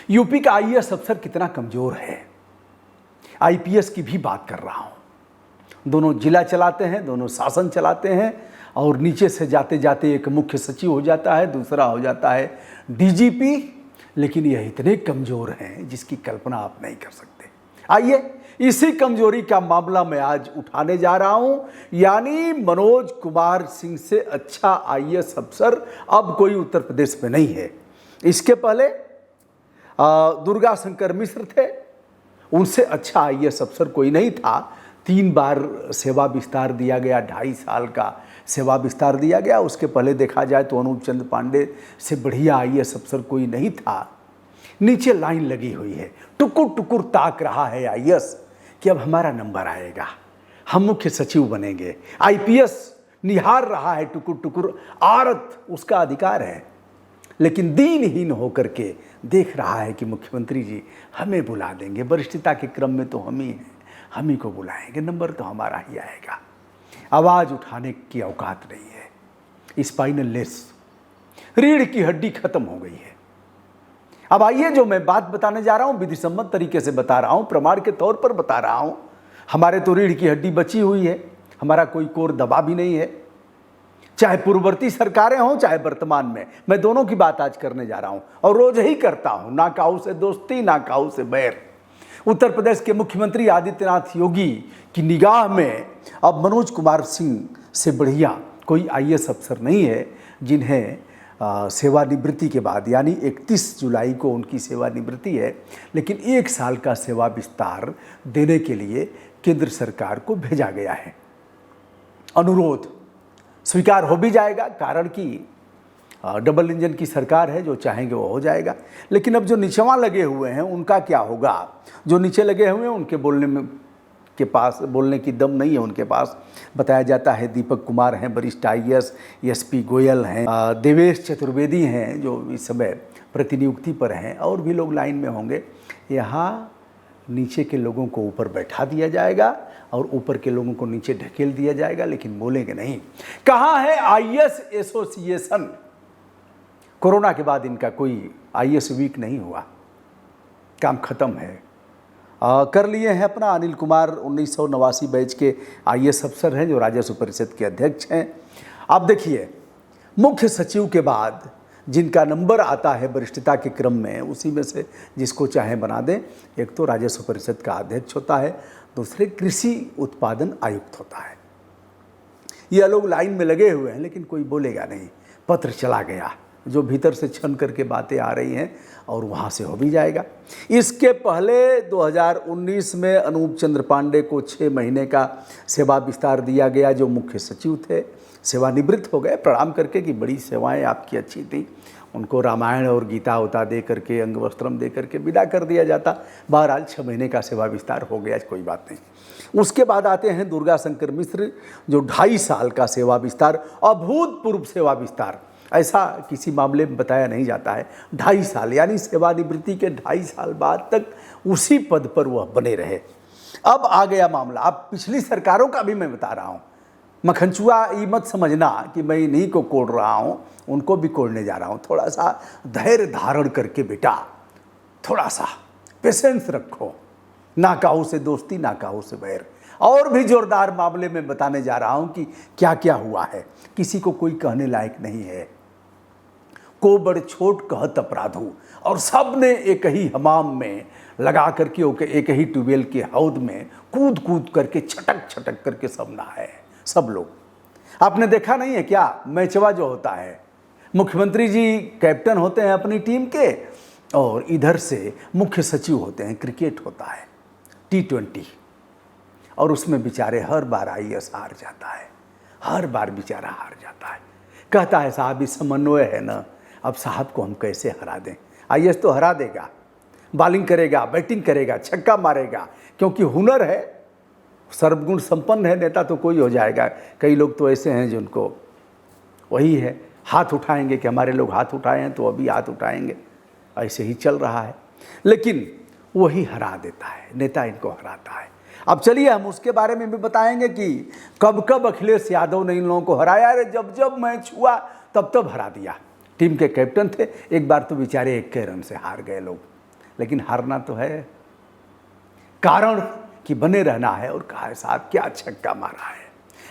UP का IAS अफसर कितना कमजोर है, आईपीएस की भी बात कर रहा हूं। दोनों जिला चलाते हैं, दोनों शासन चलाते हैं और नीचे से जाते जाते एक मुख्य सचिव हो जाता है, दूसरा हो जाता है डीजीपी। लेकिन यह इतने कमजोर हैं जिसकी कल्पना आप नहीं कर सकते। आइए इसी कमजोरी का मामला मैं आज उठाने जा रहा हूं, यानी मनोज कुमार सिंह से अच्छा आईएएस अफसर अब कोई उत्तर प्रदेश में नहीं है। इसके पहले दुर्गा शंकर मिश्र थे, उनसे अच्छा आईएएस अफसर कोई नहीं था। 3 बार सेवा विस्तार दिया गया, 2.5 साल का सेवा विस्तार दिया गया। उसके पहले देखा जाए तो अनूप चंद्र पांडे से बढ़िया आईएएस अफसर कोई नहीं था। नीचे लाइन लगी हुई है, टुकुर टुकुर ताक रहा है आईएएस कि अब हमारा नंबर आएगा, हम मुख्य सचिव बनेंगे। आईपीएस निहार रहा है टुकुर टुकुर, आरत उसका अधिकार है, लेकिन दीनहीन होकर के देख रहा है कि मुख्यमंत्री जी हमें बुला देंगे, वरिष्ठता के क्रम में तो हम ही हैं, हम ही को बुलाएंगे, नंबर तो हमारा ही आएगा। आवाज उठाने की औकात नहीं है। स्पाइनल लेस, रीढ़ की हड्डी खत्म हो गई है। अब आइए जो मैं बात बताने जा रहा हूं विधि सम्मत तरीके से बता रहा हूं, प्रमाण के तौर पर बता रहा हूं। हमारे तो रीढ़ की हड्डी बची हुई है, हमारा कोई कोर दबा भी नहीं है, चाहे पूर्ववर्ती सरकारें हों चाहे वर्तमान में। मैं दोनों की बात आज करने जा रहा हूं और रोज ही करता हूं। ना काऊ से दोस्ती, ना काऊ से बैर। उत्तर प्रदेश के मुख्यमंत्री आदित्यनाथ योगी की निगाह में अब मनोज कुमार सिंह से बढ़िया कोई आईएएस अफसर नहीं है, जिन्हें सेवानिवृत्ति के बाद, यानी 31 जुलाई को उनकी सेवानिवृत्ति है, लेकिन 1 साल का सेवा विस्तार देने के लिए केंद्र सरकार को भेजा गया है। अनुरोध स्वीकार हो भी जाएगा, कारण कि डबल इंजन की सरकार है, जो चाहेंगे वो हो जाएगा। लेकिन अब जो नीचेवा लगे हुए हैं उनका क्या होगा? जो नीचे लगे हुए हैं उनके बोलने की दम नहीं है उनके पास। बताया जाता है दीपक कुमार हैं वरिष्ठ आईएएस, एसपी गोयल हैं, देवेश चतुर्वेदी हैं जो इस समय प्रतिनियुक्ति पर हैं, और भी लोग लाइन में होंगे। यहाँ नीचे के लोगों को ऊपर बैठा दिया जाएगा और ऊपर के लोगों को नीचे ढकेल दिया जाएगा, लेकिन बोलेंगे नहीं। कहाँ है आईएएस एसोसिएशन? कोरोना के बाद इनका कोई आईएएस वीक नहीं हुआ, काम खत्म है। कर लिए हैं अपना। अनिल कुमार 1989 बैच के आईएएस अफसर हैं जो राजस्व परिषद के अध्यक्ष हैं। अब देखिए, मुख्य सचिव के बाद जिनका नंबर आता है वरिष्ठता के क्रम में, उसी में से जिसको चाहे बना दें। एक तो राजस्व परिषद का अध्यक्ष होता है, दूसरे कृषि उत्पादन आयुक्त होता है। ये लोग लाइन में लगे हुए हैं, लेकिन कोई बोलेगा नहीं। पत्र चला गया, जो भीतर से छन करके बातें आ रही हैं, और वहाँ से हो भी जाएगा। इसके पहले 2019 में अनूप चंद्र पांडे को 6 महीने का सेवा विस्तार दिया गया, जो मुख्य सचिव थे। सेवानिवृत्त हो गए प्रणाम करके कि बड़ी सेवाएं आपकी अच्छी थी। उनको रामायण और गीता उता दे करके, अंग वस्त्रम दे करके विदा कर दिया जाता। बहरहाल 6 महीने का सेवा विस्तार हो गया, कोई बात नहीं। उसके बाद आते हैं दुर्गा शंकर मिश्र, जो 2.5 साल का सेवा विस्तार, अभूतपूर्व सेवा विस्तार, ऐसा किसी मामले में बताया नहीं जाता है। 2.5 साल, यानी सेवानिवृत्ति के 2.5 साल बाद तक उसी पद पर वह बने रहे। अब आ गया मामला, अब पिछली सरकारों का भी मैं बता रहा हूँ। मखनचुआ ये मत समझना कि मैं इन्हीं को कोड़ रहा हूँ, उनको भी कोड़ने जा रहा हूँ। थोड़ा सा धैर्य धारण करके बेटा, थोड़ा सा पेशेंस रखो। ना काऊ से दोस्ती, ना काऊ से बैर। और भी जोरदार मामले में बताने जा रहा हूँ कि क्या क्या हुआ है। किसी को कोई कहने लायक नहीं है। को बड़ छोट कहत अपराधू, और सब ने एक ही हमाम में लगा करके एक ही ट्यूबवेल के हौद में कूद कूद करके छटक छटक करके सब नहाए, सब लोग। आपने देखा नहीं है क्या मैचवा जो होता है, मुख्यमंत्री जी कैप्टन होते हैं अपनी टीम के, और इधर से मुख्य सचिव होते हैं, क्रिकेट होता है T20, और उसमें बेचारे हर बार आईएएस हार जाता है, हर बार बेचारा हार जाता है। कहता है साहब इस समन्वय है ना, अब साहब को हम कैसे हरा दें। आईएएस तो हरा देगा, बॉलिंग करेगा, बैटिंग करेगा, छक्का मारेगा, क्योंकि हुनर है, सर्वगुण संपन्न है। नेता तो कोई हो जाएगा। कई लोग तो ऐसे हैं जिनको वही है, हाथ उठाएंगे कि हमारे लोग हाथ उठाए हैं तो अभी हाथ उठाएंगे, ऐसे ही चल रहा है। लेकिन वही हरा देता है, नेता इनको हराता है। अब चलिए हम उसके बारे में भी बताएंगे कि कब कब अखिलेश यादव ने इन लोगों को हराया। अरे जब जब मैच हुआ तब तब हरा दिया। टीम के कैप्टन थे, एक बार तो बेचारे 1 रन से हार गए लोग। लेकिन हारना तो है, कारण कि बने रहना है। और कहा है साहब क्या छक्का मारा है।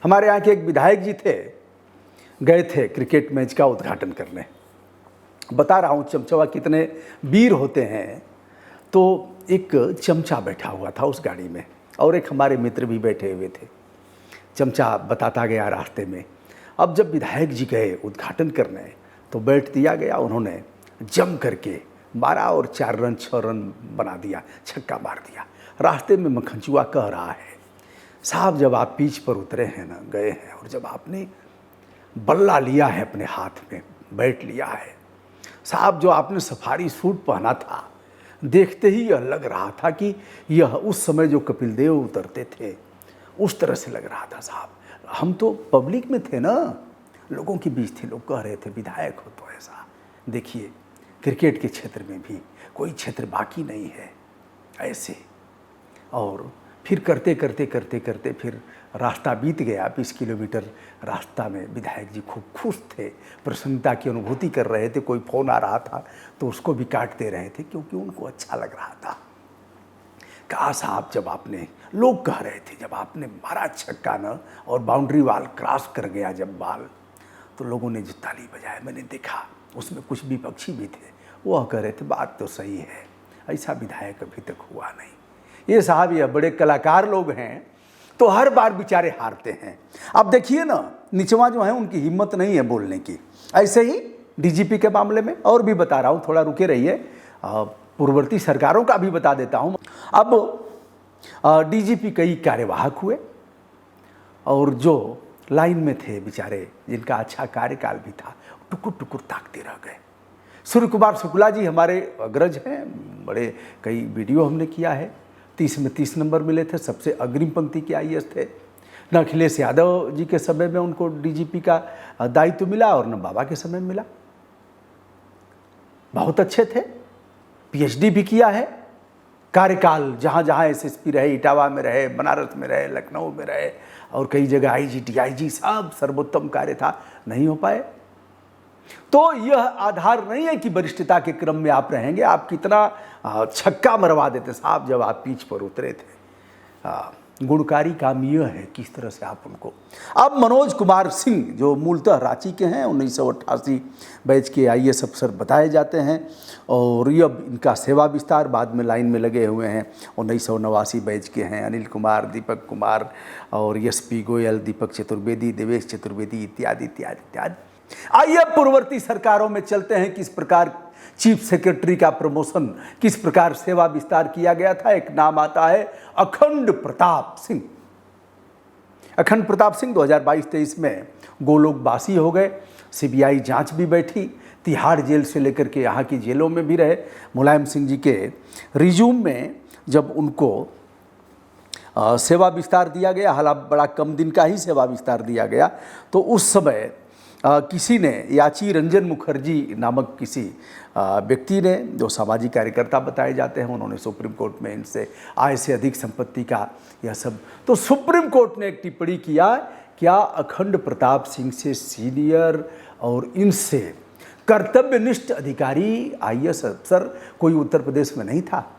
हमारे यहाँ के एक विधायक जी थे, गए थे क्रिकेट मैच का उद्घाटन करने। बता रहा हूँ चमचवा कितने वीर होते हैं। तो एक चमचा बैठा हुआ था उस गाड़ी में और एक हमारे मित्र भी बैठे हुए थे। चमचा बताता गया रास्ते में। अब जब विधायक जी गए उद्घाटन करने तो बैठ दिया गया, उन्होंने जम करके मारा और 4 रन 6 रन बना दिया, छक्का मार दिया। रास्ते में मखनचुआ कह रहा है साहब जब आप पिच पर उतरे हैं ना, गए हैं, और जब आपने बल्ला लिया है अपने हाथ में, बैट लिया है साहब, जो आपने सफारी सूट पहना था, देखते ही यह लग रहा था कि यह उस समय जो कपिल देव उतरते थे उस तरह से लग रहा था साहब। हम तो पब्लिक में थे ना, लोगों के बीच थे, लोग कह रहे थे विधायक हो तो ऐसा। देखिए क्रिकेट के क्षेत्र में भी कोई क्षेत्र बाकी नहीं है ऐसे। और फिर करते करते करते करते फिर रास्ता बीत गया, 20 किलोमीटर रास्ता में विधायक जी खूब खुश थे, प्रसन्नता की अनुभूति कर रहे थे। कोई फ़ोन आ रहा था तो उसको भी काट दे रहे थे क्योंकि उनको अच्छा लग रहा था। कहा साहब जब आपने, लोग कह रहे थे जब आपने मारा छक्का न और बाउंड्री वाल क्रॉस कर गया जब बाल, तो लोगों ने जो ताली बजाया मैंने देखा, उसमें कुछ विपक्षी भी थे, वह कह रहे थे बात तो सही है, ऐसा विधायक अभी तक हुआ नहीं। ये साहब ये बड़े कलाकार लोग हैं तो हर बार बेचारे हारते हैं। अब देखिए ना, निचवा जो है उनकी हिम्मत नहीं है बोलने की। ऐसे ही डीजीपी के मामले में और भी बता रहा हूँ, थोड़ा रुके रहिए, पूर्ववर्ती सरकारों का भी बता देता हूँ। अब डीजीपी कई कार्यवाहक हुए और जो लाइन में थे बेचारे, जिनका अच्छा कार्यकाल भी था, टुकुर टुकुर ताकते रह गए। सूर्य कुमार शुक्ला जी हमारे अग्रज हैं, बड़े कई वीडियो हमने किया है। 30 में 30 नंबर मिले थे, सबसे अग्रिम पंक्ति के आईएएस थे। न अखिलेश यादव जी के समय में उनको डीजीपी का दायित्व मिला और न बाबा के समय में मिला। बहुत अच्छे थे, पीएचडी भी किया है। कार्यकाल जहाँ जहाँ एसएसपी रहे, इटावा में रहे, बनारस में रहे, लखनऊ में रहे और कई जगह आईजी डीआईजी, सब सर्वोत्तम कार्य था, नहीं हो पाए। तो यह आधार नहीं है कि वरिष्ठता के क्रम में आप रहेंगे। आप कितना छक्का मरवा देते साहब जब आप पिच पर उतरे थे। गुणकारी काम यह है किस तरह से आप उनको। अब मनोज कुमार सिंह जो मूलतः रांची के हैं, 1988 बैच के आईएएस अफसर बताए जाते हैं और ये अब इनका सेवा विस्तार बाद में लाइन में लगे हुए हैं। 1989 बैच के हैं। अनिल कुमार, दीपक कुमार और एसपी गोयल, दीपक चतुर्वेदी, देवेश चतुर्वेदी इत्यादि इत्यादि इत्यादि। आइए पूर्ववर्ती सरकारों में चलते हैं, किस प्रकार चीफ सेक्रेटरी का प्रमोशन, किस प्रकार सेवा विस्तार किया गया था। एक नाम आता है अखंड प्रताप सिंह। अखंड प्रताप सिंह 2022-23 में गोलोकवासी हो गए। सीबीआई जांच भी बैठी, तिहाड़ जेल से लेकर के यहाँ की जेलों में भी रहे। मुलायम सिंह जी के रिज्यूम में जब उनको सेवा विस्तार दिया गया, हालांकि बड़ा कम दिन का ही सेवा विस्तार दिया गया, तो उस समय किसी ने, याची रंजन मुखर्जी नामक किसी व्यक्ति ने, जो सामाजिक कार्यकर्ता बताए जाते हैं, उन्होंने सुप्रीम कोर्ट में इनसे आय से अधिक संपत्ति का यह सब, तो सुप्रीम कोर्ट ने एक टिप्पणी किया, क्या अखंड प्रताप सिंह से सीनियर और इनसे कर्तव्यनिष्ठ अधिकारी आईएएस अफसर कोई उत्तर प्रदेश में नहीं था।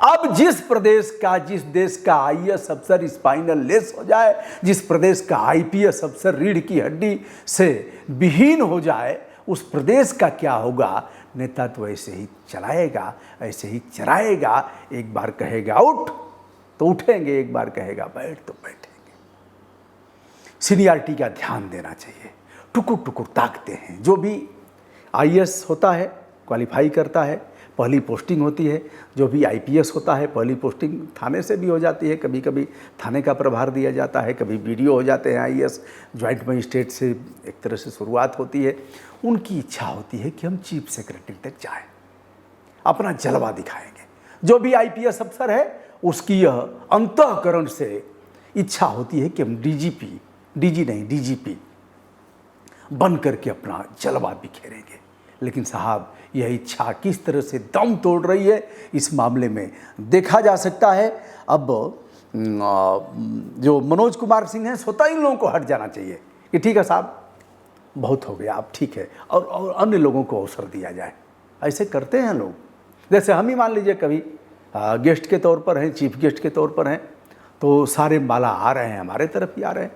अब जिस प्रदेश का, जिस देश का आईएएस अफसर स्पाइनल लेस हो जाए, जिस प्रदेश का आईपीएस अफसर रीढ़ की हड्डी से विहीन हो जाए, उस प्रदेश का क्या होगा। नेता तो ऐसे ही चलाएगा, ऐसे ही चराएगा। एक बार कहेगा उठ तो उठेंगे, एक बार कहेगा बैठ तो बैठेंगे। सीनियरिटी का ध्यान देना चाहिए। टुकुर टुकुर ताकते हैं। जो भी आईएएस होता है, क्वालिफाई करता है, पहली पोस्टिंग होती है। जो भी आईपीएस होता है, पहली पोस्टिंग थाने से भी हो जाती है, कभी कभी थाने का प्रभार दिया जाता है, कभी बीडीओ हो जाते हैं आईएएस, ज्वाइंट मजिस्ट्रेट से एक तरह से शुरुआत होती है। उनकी इच्छा होती है कि हम चीफ सेक्रेटरी तक जाएं, अपना जलवा दिखाएंगे। जो भी आईपीएस अफसर है उसकी यह अंतःकरण से इच्छा होती है कि हम डीजीपी बन करके अपना जलवा बिखेरेंगे। लेकिन साहब यह इच्छा किस तरह से दम तोड़ रही है, इस मामले में देखा जा सकता है। अब जो मनोज कुमार सिंह हैं, स्वतः इन लोगों को हट जाना चाहिए कि ठीक है साहब बहुत हो गया, अब ठीक है, और अन्य लोगों को अवसर दिया जाए। ऐसे करते हैं लोग। जैसे हम ही मान लीजिए कभी गेस्ट के तौर पर हैं, चीफ गेस्ट के तौर पर हैं, तो सारे माला आ रहे हैं, हमारे तरफ ही आ रहे हैं।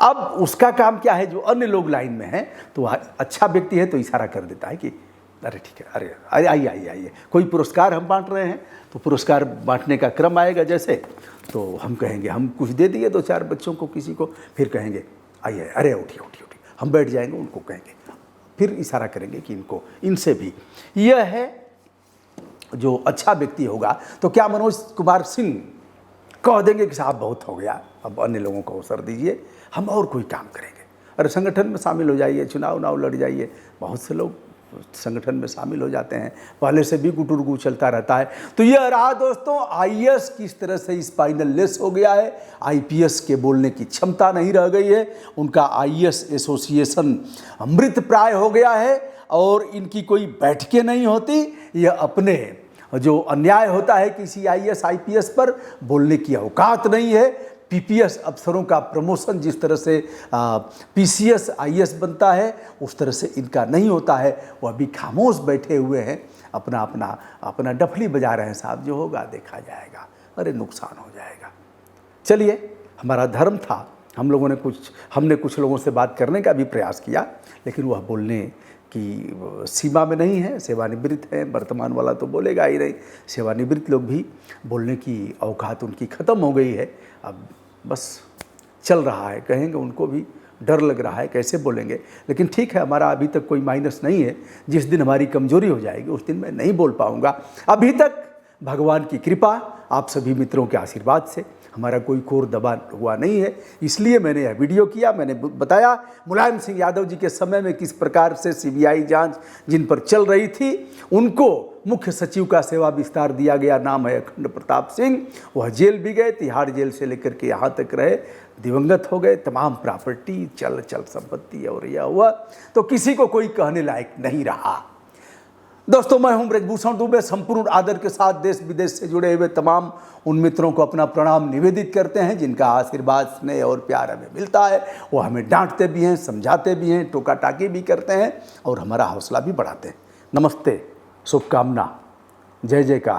अब उसका काम क्या है, जो अन्य लोग लाइन में हैं, तो अच्छा व्यक्ति है तो इशारा कर देता है कि अरे ठीक है, अरे अरे आइए आइए आइए, कोई पुरस्कार हम बांट रहे हैं, तो पुरस्कार बांटने का क्रम आएगा जैसे, तो हम कहेंगे हम कुछ दे दिए 2-4 बच्चों को किसी को, फिर कहेंगे आइए, अरे उठिए उठिए उठिए, हम बैठ जाएंगे, उनको कहेंगे, फिर इशारा करेंगे कि इनको, इनसे भी। यह है जो अच्छा व्यक्ति होगा। तो क्या मनोज कुमार सिंह कह देंगे कि साहब बहुत हो गया, अब अन्य लोगों को अवसर दीजिए, हम और कोई काम करेंगे। अरे संगठन में शामिल हो जाइए, चुनाव लड़ जाइए, बहुत से लोग संगठन में शामिल हो जाते हैं, पहले से भी गुटुरगु चलता रहता है। तो यह रहा दोस्तों, आईएएस किस तरह से स्पाइनल लेस हो गया है, आईपीएस के बोलने की क्षमता नहीं रह गई है, उनका आईएएस एसोसिएशन मृत प्राय हो गया है, और इनकी कोई बैठकें नहीं होती। यह अपने जो अन्याय होता है किसी आईएएस आईपीएस पर, बोलने की औकात नहीं है। पीपीएस अफसरों का प्रमोशन जिस तरह से पीसीएस आईएएस बनता है, उस तरह से इनका नहीं होता है। वो अभी खामोश बैठे हुए हैं, अपना डफली बजा रहे हैं, साहब जो होगा देखा जाएगा, अरे नुकसान हो जाएगा। चलिए, हमारा धर्म था, हमने कुछ लोगों से बात करने का भी प्रयास किया, लेकिन वह बोलने की सीमा में नहीं है, सेवानिवृत्त हैं, वर्तमान वाला तो बोलेगा ही नहीं, सेवानिवृत्त लोग भी बोलने की औकात उनकी ख़त्म हो गई है। अब बस चल रहा है, कहेंगे उनको भी डर लग रहा है कैसे बोलेंगे, लेकिन ठीक है, हमारा अभी तक कोई माइनस नहीं है। जिस दिन हमारी कमजोरी हो जाएगी उस दिन मैं नहीं बोल पाऊँगा। अभी तक भगवान की कृपा, आप सभी मित्रों के आशीर्वाद से हमारा कोई कोर दबा हुआ नहीं है, इसलिए मैंने यह वीडियो किया। मैंने बताया मुलायम सिंह यादव जी के समय में किस प्रकार से सीबीआई जांच जिन पर चल रही थी, उनको मुख्य सचिव का सेवा विस्तार दिया गया, नाम है अखंड प्रताप सिंह। वह जेल भी गए, तिहाड़ जेल से लेकर के यहाँ तक रहे, दिवंगत हो गए, तमाम प्रॉपर्टी चल संपत्ति और यह हुआ, तो किसी को कोई कहने लायक नहीं रहा। दोस्तों, मैं हूं ब्रजभूषण दुबे, संपूर्ण आदर के साथ देश विदेश से जुड़े हुए तमाम उन मित्रों को अपना प्रणाम निवेदित करते हैं जिनका आशीर्वाद, स्नेह और प्यार हमें मिलता है। वो हमें डांटते भी हैं, समझाते भी हैं, टोका टाकी भी करते हैं और हमारा हौसला भी बढ़ाते हैं। नमस्ते, शुभकामना, जय जयकार।